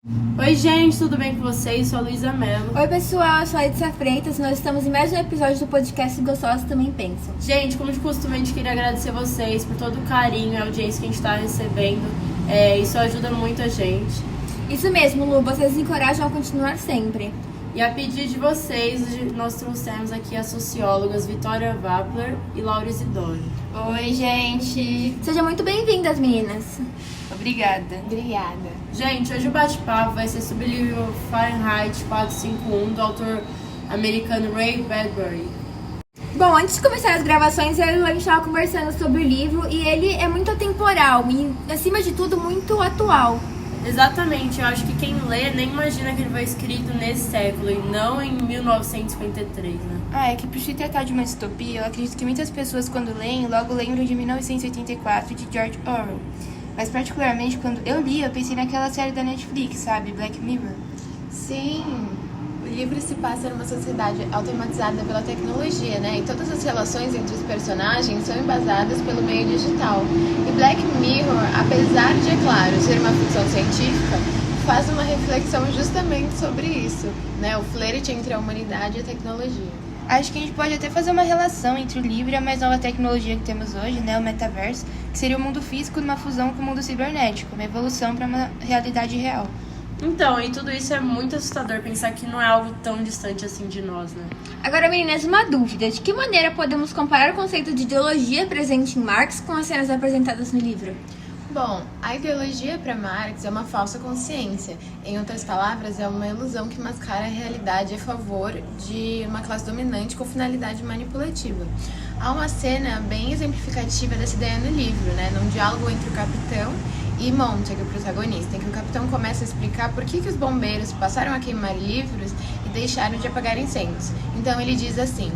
Oi gente, tudo bem com vocês? Sou a Luísa Mello. Oi pessoal, eu sou a Edissa Freitas e nós estamos em mais um episódio do podcast Gostosos Também Pensam. Gente, como de costume, a gente queria agradecer vocês por todo o carinho e a audiência que a gente está recebendo. Isso ajuda muito a gente. Isso mesmo, Lu, vocês nos encorajam a continuar sempre. E a pedido de vocês, nós trouxemos aqui as sociólogas Vitória Wappler e Laura Isidoro. Oi, gente! Sejam muito bem-vindas, meninas. Obrigada. Gente, hoje o bate-papo vai ser sobre o livro Fahrenheit 451, do autor americano Ray Bradbury. Bom, antes de começar as gravações, eu e a Lu, a gente estava conversando sobre o livro e ele é muito atemporal e, acima de tudo, muito atual. Exatamente, eu acho que quem lê nem imagina que ele foi escrito nesse século e não em 1953, né? É que por se tratar de uma distopia, eu acredito que muitas pessoas quando leem, logo lembram de 1984, de George Orwell. Mas particularmente quando eu li, eu pensei naquela série da Netflix, sabe? Black Mirror. Sim, o livro se passa numa sociedade automatizada pela tecnologia, né? E todas as relações entre os personagens são embasadas pelo meio digital. E Black Mirror, apesar de, é claro, ser uma ficção científica, faz uma reflexão justamente sobre isso, né? O flerte entre a humanidade e a tecnologia. Acho que a gente pode até fazer uma relação entre o livro e a mais nova tecnologia que temos hoje, né? O metaverso, que seria o mundo físico numa fusão com o mundo cibernético, uma evolução para uma realidade real. Então, e tudo isso é muito assustador, pensar que não é algo tão distante assim de nós, né? Agora, meninas, uma dúvida. De que maneira podemos comparar o conceito de ideologia presente em Marx com as cenas apresentadas no livro? Bom, a ideologia para Marx é uma falsa consciência. Em outras palavras, é uma ilusão que mascara a realidade a favor de uma classe dominante com finalidade manipulativa. Há uma cena bem exemplificativa dessa ideia no livro, né? Num diálogo entre o capitão e Montag, o protagonista, em que o capitão começa a explicar por que os bombeiros passaram a queimar livros e deixaram de apagar incêndios. Então ele diz assim: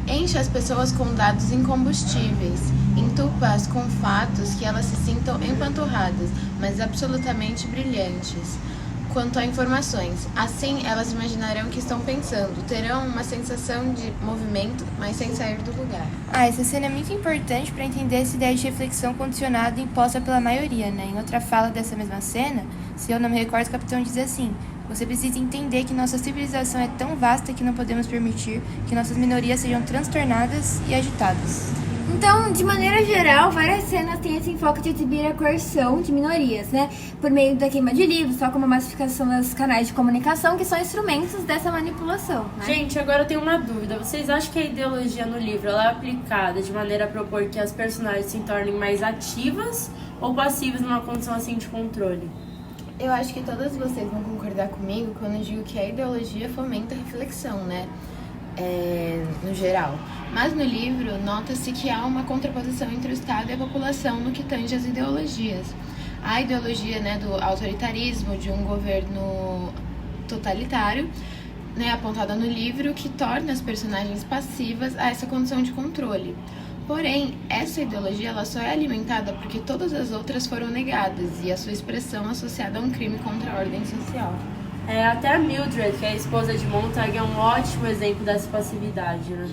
enche as pessoas com dados incombustíveis, entupa-as com fatos que elas se sintam empanturradas, mas absolutamente brilhantes quanto a informações. Assim, elas imaginarão que estão pensando, terão uma sensação de movimento, mas sem sair do lugar. Essa cena é muito importante para entender essa ideia de reflexão condicionada imposta pela maioria, né? Em outra fala dessa mesma cena, se eu não me recordo, o capitão diz assim: você precisa entender que nossa civilização é tão vasta que não podemos permitir que nossas minorias sejam transtornadas e agitadas. Então, de maneira geral, várias cenas têm esse enfoque de exibir a coerção de minorias, né? Por meio da queima de livros, tal como a massificação dos canais de comunicação, que são instrumentos dessa manipulação, né? Gente, agora eu tenho uma dúvida. Vocês acham que a ideologia no livro ela é aplicada de maneira a propor que as personagens se tornem mais ativas ou passivas numa condição assim de controle? Eu acho que todas vocês vão concordar comigo quando eu digo que a ideologia fomenta a reflexão, né? No geral. Mas no livro, nota-se que há uma contraposição entre o Estado e a população no que tange às ideologias. A ideologia, né, do autoritarismo, de um governo totalitário, né, apontada no livro, que torna as personagens passivas a essa condição de controle. Porém, essa ideologia ela só é alimentada porque todas as outras foram negadas e a sua expressão associada a um crime contra a ordem social. Até a Mildred, que é a esposa de Montag, é um ótimo exemplo dessa passividade, né?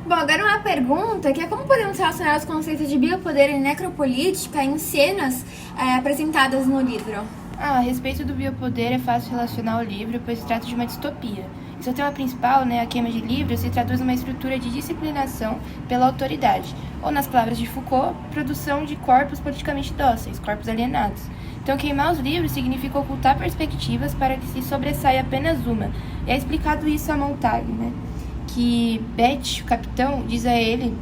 Bom, agora uma pergunta que é como podemos relacionar os conceitos de biopoder e necropolítica em cenas apresentadas no livro? A respeito do biopoder, é fácil relacionar ao livro, pois se trata de uma distopia. Em seu tema principal, né, a queima de livros, se traduz numa estrutura de disciplinação pela autoridade, ou, nas palavras de Foucault, produção de corpos politicamente dóceis, corpos alienados. Então, queimar os livros significa ocultar perspectivas para que se sobressaia apenas uma. E é explicado isso a Montag, né? Que Beth, o capitão, diz a ele: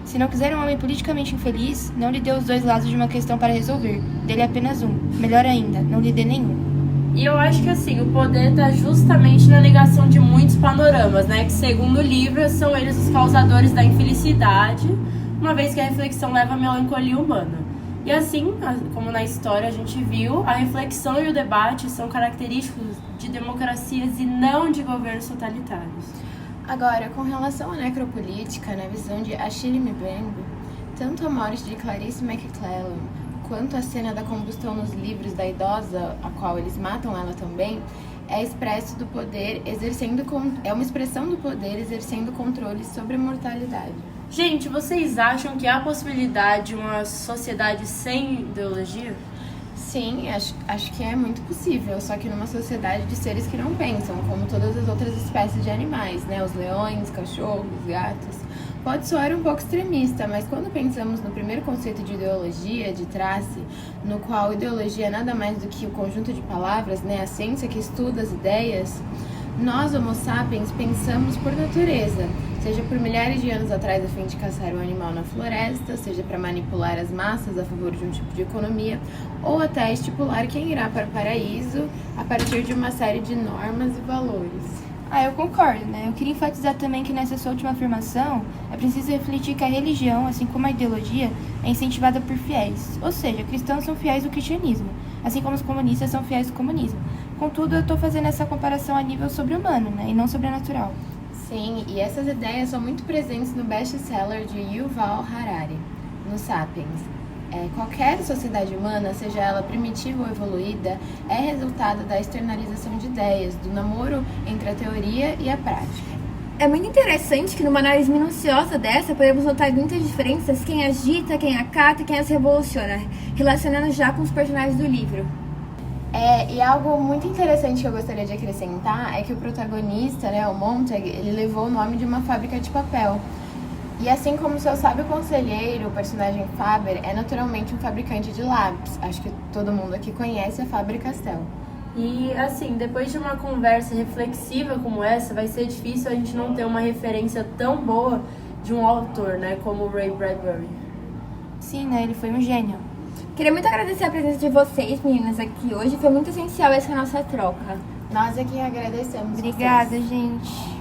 se não quiser um homem politicamente infeliz, não lhe dê os dois lados de uma questão para resolver. Dê-lhe apenas um. Melhor ainda, não lhe dê nenhum. E eu acho que assim, o poder está justamente na negação de muitos panoramas, né? Que segundo o livro, são eles os causadores da infelicidade, uma vez que a reflexão leva à melancolia humana. E assim, como na história a gente viu, a reflexão e o debate são característicos de democracias e não de governos totalitários. Agora, com relação à necropolítica, na visão de Achille Mbembe, tanto a morte de Clarice McClellan quanto a cena da combustão nos livros da idosa, a qual eles matam ela também, é expresso do poder é uma expressão do poder exercendo controle sobre a mortalidade. Gente, vocês acham que há possibilidade de uma sociedade sem ideologia? Sim. Sim, acho que é muito possível, só que numa sociedade de seres que não pensam, como todas as outras espécies de animais, né? Os leões, cachorros, gatos. Pode soar um pouco extremista, mas quando pensamos no primeiro conceito de ideologia, de Tracy, no qual ideologia é nada mais do que o conjunto de palavras, né? A ciência que estuda as ideias, nós, Homo sapiens, pensamos por natureza, seja por milhares de anos atrás a fim de caçar um animal na floresta, seja para manipular as massas a favor de um tipo de economia, ou até estipular quem irá para o paraíso a partir de uma série de normas e valores. Eu concordo, né? Eu queria enfatizar também que nessa sua última afirmação é preciso refletir que a religião, assim como a ideologia, é incentivada por fiéis. Ou seja, cristãos são fiéis do cristianismo, assim como os comunistas são fiéis do comunismo. Contudo, eu estou fazendo essa comparação a nível sobre-humano, né? E não sobrenatural. Sim, e essas ideias são muito presentes no best-seller de Yuval Harari, no Sapiens. Qualquer sociedade humana, seja ela primitiva ou evoluída, é resultado da externalização de ideias, do namoro entre a teoria e a prática. É muito interessante que numa análise minuciosa dessa, podemos notar muitas diferenças quem as dita, quem acata e quem as revoluciona, relacionando já com os personagens do livro. E algo muito interessante que eu gostaria de acrescentar é que o protagonista, né, o Montag, ele levou o nome de uma fábrica de papel. E assim como seu sábio conselheiro, o personagem Faber, é naturalmente um fabricante de lápis. Acho que todo mundo aqui conhece a Faber-Castell. E assim, depois de uma conversa reflexiva como essa, vai ser difícil a gente não ter uma referência tão boa de um autor, né, como o Ray Bradbury. Sim, né? Ele foi um gênio. Queria muito agradecer a presença de vocês, meninas, aqui hoje. Foi muito essencial essa nossa troca. Nós aqui agradecemos. Obrigada, gente.